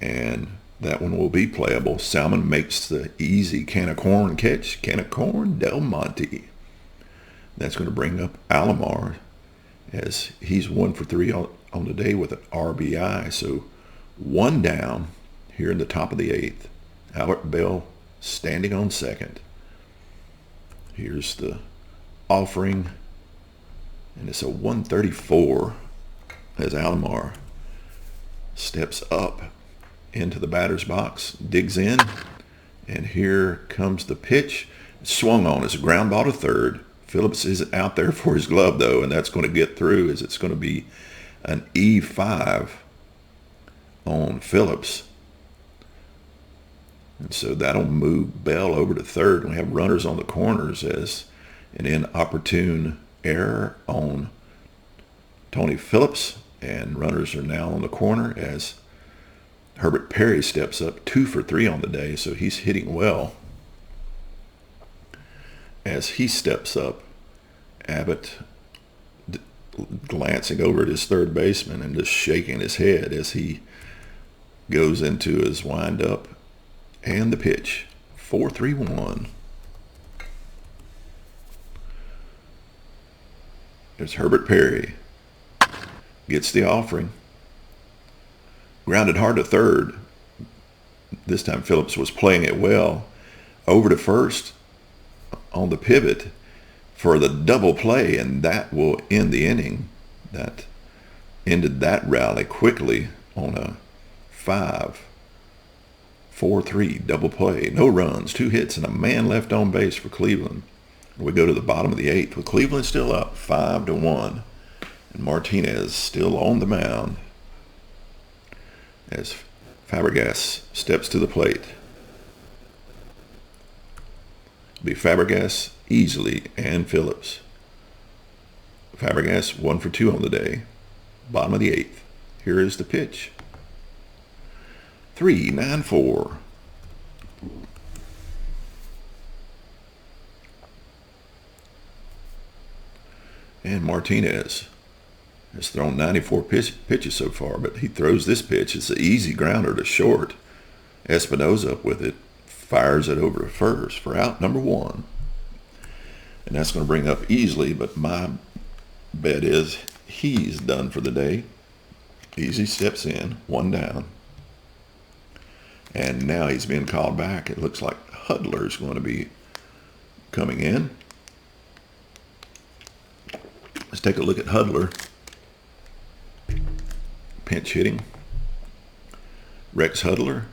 And that one will be playable. Salmon makes the easy can of corn catch. Can of corn, Del Monte. That's going to bring up Alamar, as he's 1 for 3 on the day with an RBI. So 1 down here in the top of the 8th. Albert Bell standing on second. Here's the offering, and it's a 134 as Alamar steps up into the batter's box, digs in, and here comes the pitch. It's swung on. It's a ground ball to third. Phillips is out there for his glove, though, and that's going to get through, as it's going to be an E5 on Phillips. And so that'll move Bell over to third. And we have runners on the corners as an inopportune error on Tony Phillips. And runners are now on the corner as Herbert Perry steps up, 2 for 3 on the day. So he's hitting well. As he steps up, Abbott glancing over at his third baseman and just shaking his head as he goes into his windup. And the pitch, 4-3-1. There's Herbert Perry. Gets the offering. Grounded hard to third. This time Phillips was playing it well. Over to first on the pivot for the double play, and that will end the inning. That ended that rally quickly on a 5-4-3 double play. No runs, 2 hits, and a man left on base for Cleveland. We go to the bottom of the 8th with Cleveland still up 5-1, and Martinez still on the mound as Fabregas steps to the plate. It'll be Fabregas, Easley, and Phillips. Fabregas 1 for 2 on the day. Bottom of the 8th. Here is the pitch. 3-9-4. And Martinez has thrown 94 pitches so far, but he throws this pitch. It's an easy grounder to short. Espinosa up with it, fires it over to first for out number 1. And that's going to bring up Easley, but my bet is he's done for the day. Easy steps in, 1 down. And now he's being called back. It looks like Hudler's going to be coming in. Let's take a look at Hudler. Pinch hitting. Rex Hudler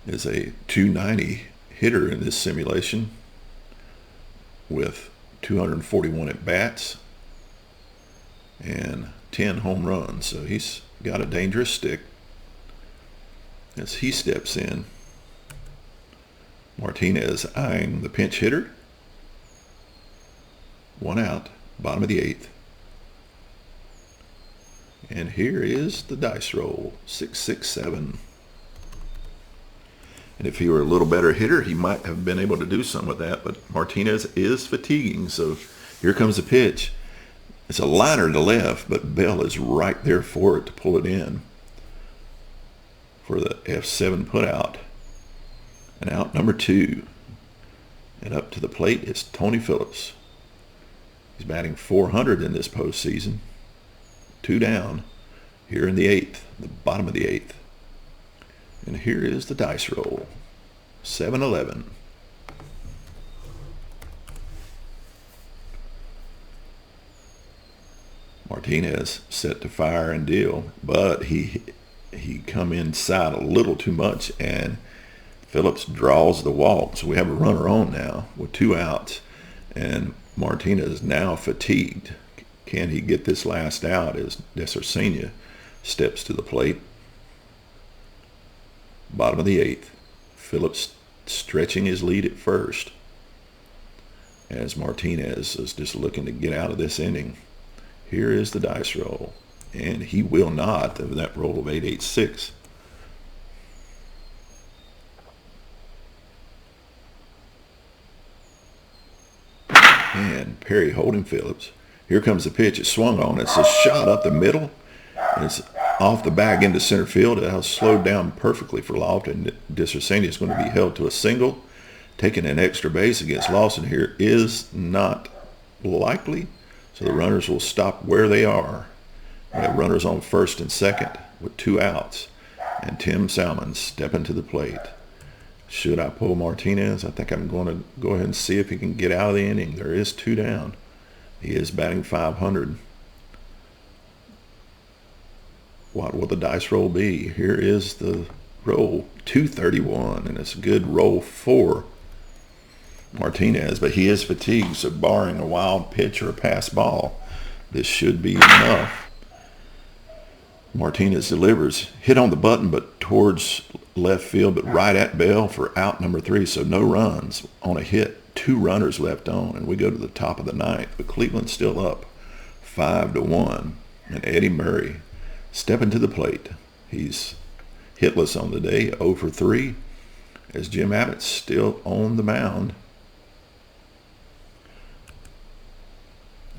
is a 290 hitter in this simulation with 241 at-bats and 10 home runs. So he's got a dangerous stick. As he steps in, Martinez eyeing the pinch hitter. 1 out, bottom of the 8th. And here is the dice roll, 6-6-7. And if he were a little better hitter, he might have been able to do some with that, but Martinez is fatiguing, so here comes the pitch. It's a liner to left, but Bell is right there for it to pull it in for the F7 put out. And out number 2. And up to the plate is Tony Phillips. He's batting .400 in this postseason. 2 down here in the 8th, the bottom of the 8th. And here is the dice roll. 7-11. Martinez set to fire and deal, but he come inside a little too much, and Phillips draws the walk. So we have a runner on now with 2 outs, and Martinez now fatigued. Can he get this last out as Desarcina steps to the plate? Bottom of the 8th. Phillips stretching his lead at first as Martinez is just looking to get out of this inning. Here is the dice roll, and he will not of that roll of 886. And Perry holding Phillips. Here comes the pitch. It's swung on. It's a shot up the middle. It's off the bag into center field. It was slowed down perfectly for Loft, and Desarcina is going to be held to a single. Taking an extra base against Lawson here is not likely. So the runners will stop where they are. We have runners on first and second with 2 outs. And Tim Salmon stepping to the plate. Should I pull Martinez? I think I'm going to go ahead and see if he can get out of the inning. There is 2 down. He is batting .500. What will the dice roll be? Here is the roll, 231, and it's a good roll for Martinez, but he is fatigued, so barring a wild pitch or a pass ball, this should be enough. Martinez delivers, hit on the button, but towards left field, but right at Bell for out number 3, so no runs on a hit. 2 runners left on, and we go to the top of the 9th, but Cleveland's still up 5-1, and Eddie Murray stepping to the plate. He's hitless on the day, 0 for 3, as Jim Abbott's still on the mound.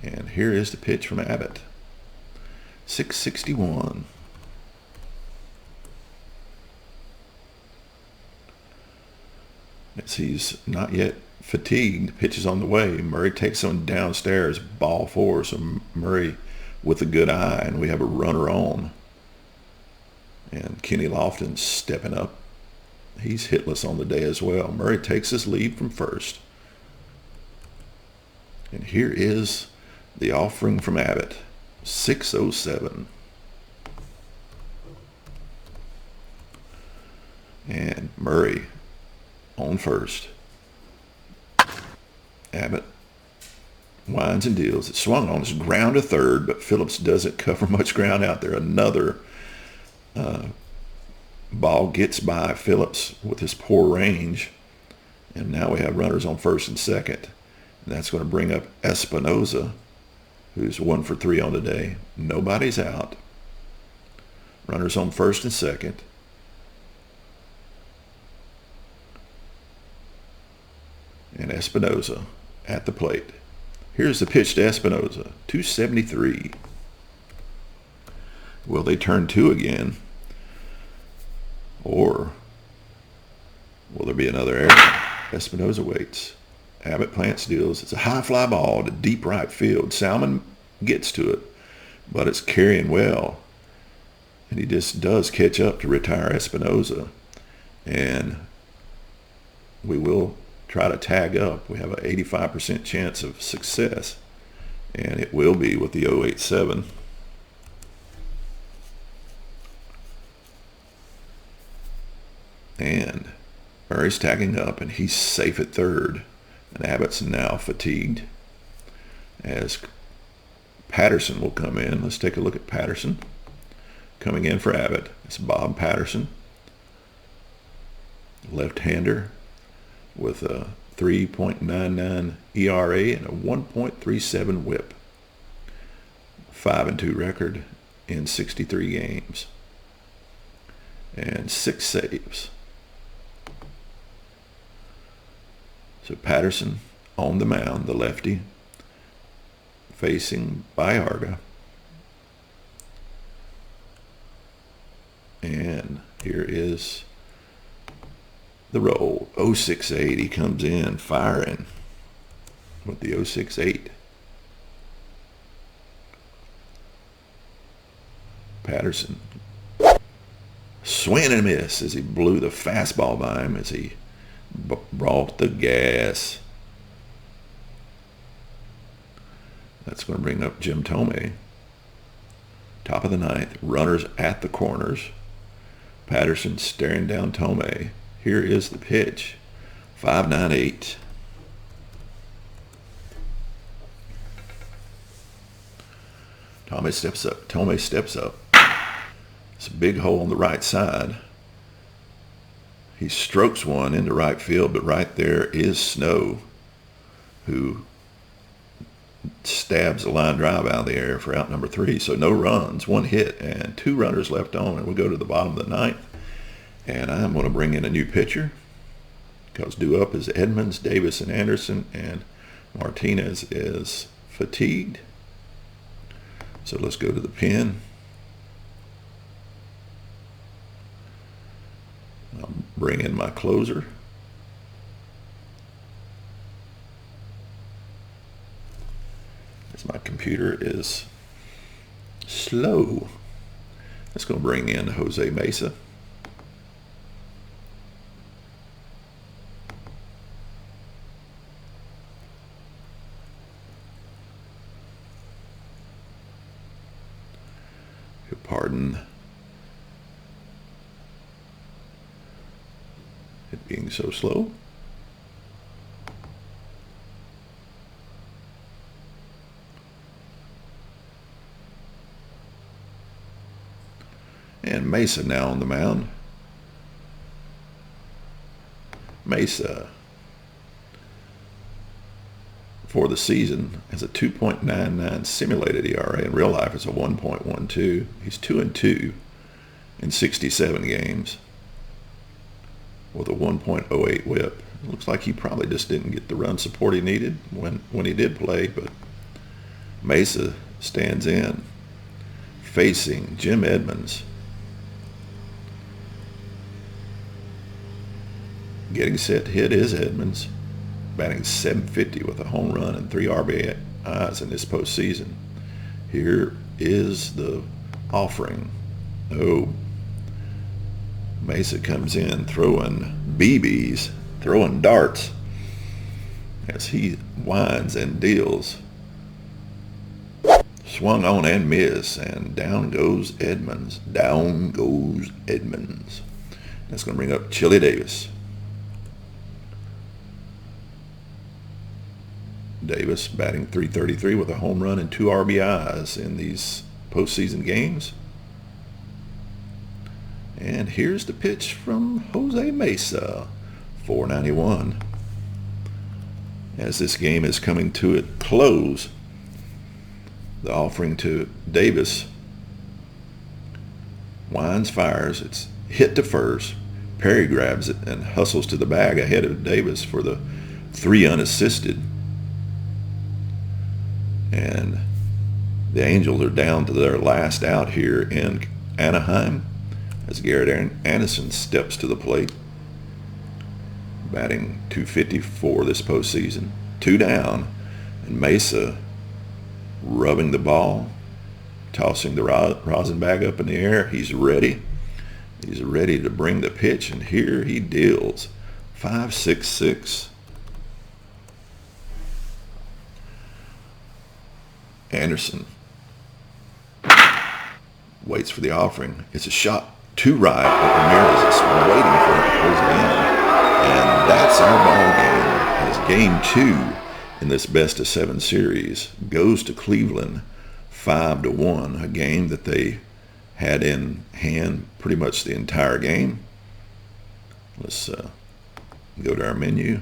And here is the pitch from Abbott. 661. As he's not yet fatigued, pitch is on the way. Murray takes him downstairs, ball 4. So Murray with a good eye, and we have a runner on. And Kenny Lofton stepping up. He's hitless on the day as well. Murray takes his lead from first. And here is the offering from Abbott, 607. And Murray on first. Abbott winds and deals. It swung on. It's ground to third, but Phillips doesn't cover much ground out there. Another ball gets by Phillips with his poor range. And now we have runners on first and second. And that's going to bring up Espinoza, who's 1 for 3 on the day. Nobody's out. Runners on first and second. And Espinoza at the plate. Here's the pitch to Espinoza, 273. Will they turn 2 again? Or will there be another error? Espinoza waits. Abbott plants deals. It's a high fly ball to deep right field. Salmon gets to it, but it's carrying well. And he just does catch up to retire Espinoza. And we will try to tag up. We have an 85% chance of success. And it will be with the 087. And Murray's tagging up, and he's safe at third. And Abbott's now fatigued as Patterson will come in. Let's take a look at Patterson. Coming in for Abbott, it's Bob Patterson. Left-hander with a 3.99 ERA and a 1.37 whip. 5-2 record in 63 games. And 6 saves. So Patterson on the mound, the lefty, facing Bayarga. And here is the roll, 068. He comes in firing with the 068. Patterson swing and miss as he blew the fastball by him as he brought the gas. That's going to bring up Jim Thome. Top of the ninth, runners at the corners. Patterson staring down Thome. Here is the pitch. 5-9-8. Thome steps up. It's a big hole on the right side. He strokes one into right field, but right there is Snow, who stabs a line drive out of the air for out number 3. So no runs, 1 hit, and 2 runners left on. And we go to the bottom of the ninth. And I'm going to bring in a new pitcher, because due up is Edmonds, Davis, and Anderson, and Martinez is fatigued. So let's go to the pen. I'll bring in my closer. As my computer is slow. Let's go bring in Jose Mesa. Pardon it being so slow. And Mesa now on the mound. Mesa for the season has a 2.99 simulated ERA. In real life, it's a 1.12. He's 2-2 in 67 games with a 1.08 WHIP. It looks like he probably just didn't get the run support he needed when he did play, but Mesa stands in, facing Jim Edmonds. Getting set to hit is Edmonds, batting .750 with a home run and 3 RBIs in this postseason. Here is the offering. Oh, Mesa comes in throwing BBs, throwing darts as he winds and deals. Swung on and missed, and down goes Edmonds. Down goes Edmonds. That's going to bring up Chili Davis. Davis batting .333 with a home run and 2 RBIs in these postseason games. And here's the pitch from Jose Mesa, 491. As this game is coming to a close, the offering to Davis winds, fires. It's hit to first. Perry grabs it and hustles to the bag ahead of Davis for the 3 unassisted. And the Angels are down to their last out here in Anaheim as Garrett Anderson steps to the plate, batting .254 this postseason. 2 down, and Mesa rubbing the ball, tossing the rosin bag up in the air. He's ready. He's ready to bring the pitch, and here he deals. 5-6-6. Anderson waits for the offering. It's a shot to right, but Ramirez is waiting for it to close it in. And that's our ball game, as game 2 in this best-of-7 series goes to Cleveland 5-1, a game that they had in hand pretty much the entire game. Let's go to our menu,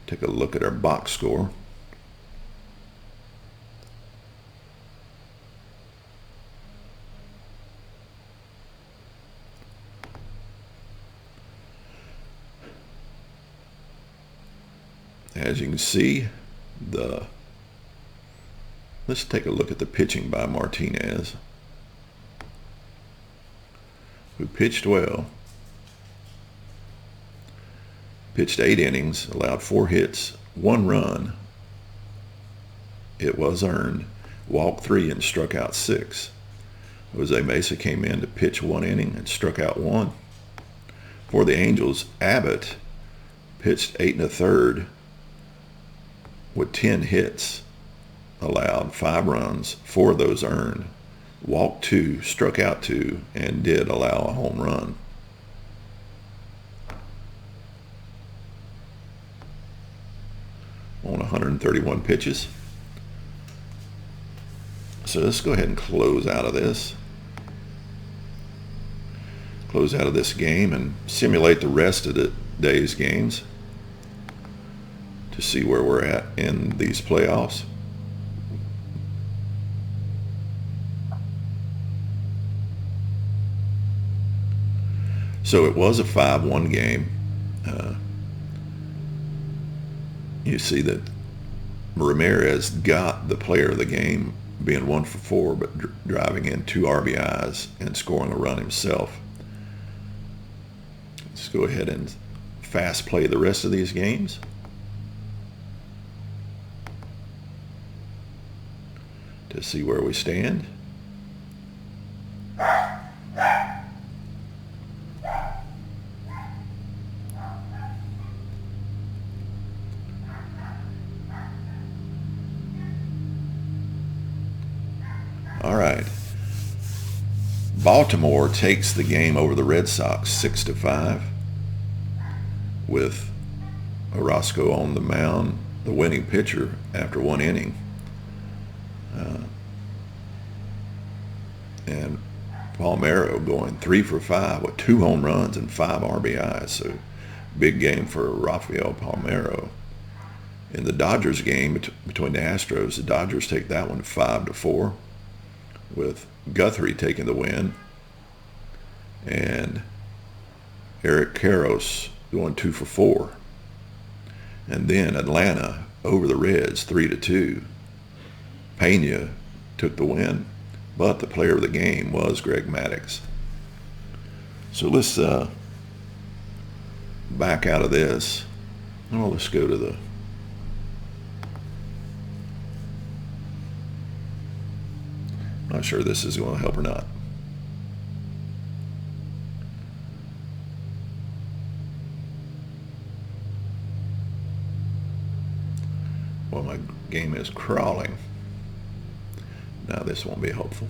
take a look at our box score. As you can see, let's take a look at the pitching by Martinez, who pitched well. Pitched 8 innings, allowed 4 hits, 1 run. It was earned. Walked 3 and struck out 6. Jose Mesa came in to pitch 1 inning and struck out 1. For the Angels, Abbott pitched 8 1/3 with 10 hits, allowed 5 runs, 4 of those earned, walked 2, struck out 2, and did allow a home run. On 131 pitches. So let's go ahead and close out of this. Close out of this game and simulate the rest of the day's games to see where we're at in these playoffs. So it was a 5-1 game. You see that Ramirez got the player of the game, being 1 for 4, but driving in 2 RBIs and scoring a run himself. Let's go ahead and fast play the rest of these games. To see where we stand. All right. Baltimore takes the game over the Red Sox 6-5 with Orozco on the mound, the winning pitcher after 1 inning. And Palmeiro going 3 for 5 with 2 home runs and 5 RBIs. So big game for Rafael Palmeiro. In the Dodgers game between the Astros, the Dodgers take that one 5-4 with Guthrie taking the win and Eric Karros going 2 for 4. And then Atlanta over the Reds 3-2. Pena took the win, but the player of the game was Greg Maddux. So let's back out of this. Well, let's go to the not sure this is going to help or not. Well, my game is crawling. Now this won't be helpful.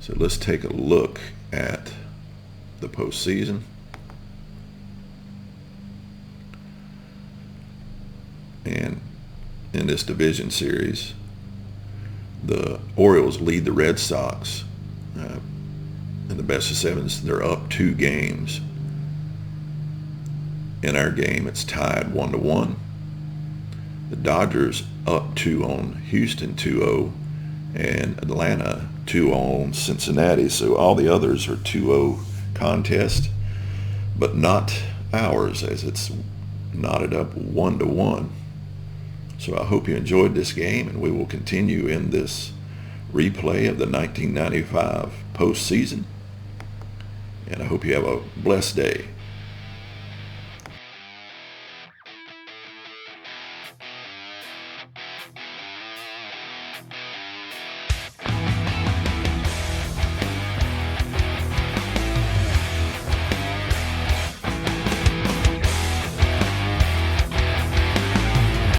So let's take a look at the postseason. And in this division series, the Orioles lead the Red Sox in the best of 7s. They're up 2 games. In our game, it's tied 1-1. The Dodgers up 2 on Houston 2-0, and Atlanta 2 on Cincinnati. So all the others are 2-0 contest, but not ours, as it's knotted up 1-1. So I hope you enjoyed this game, and we will continue in this replay of the 1995 postseason. And I hope you have a blessed day.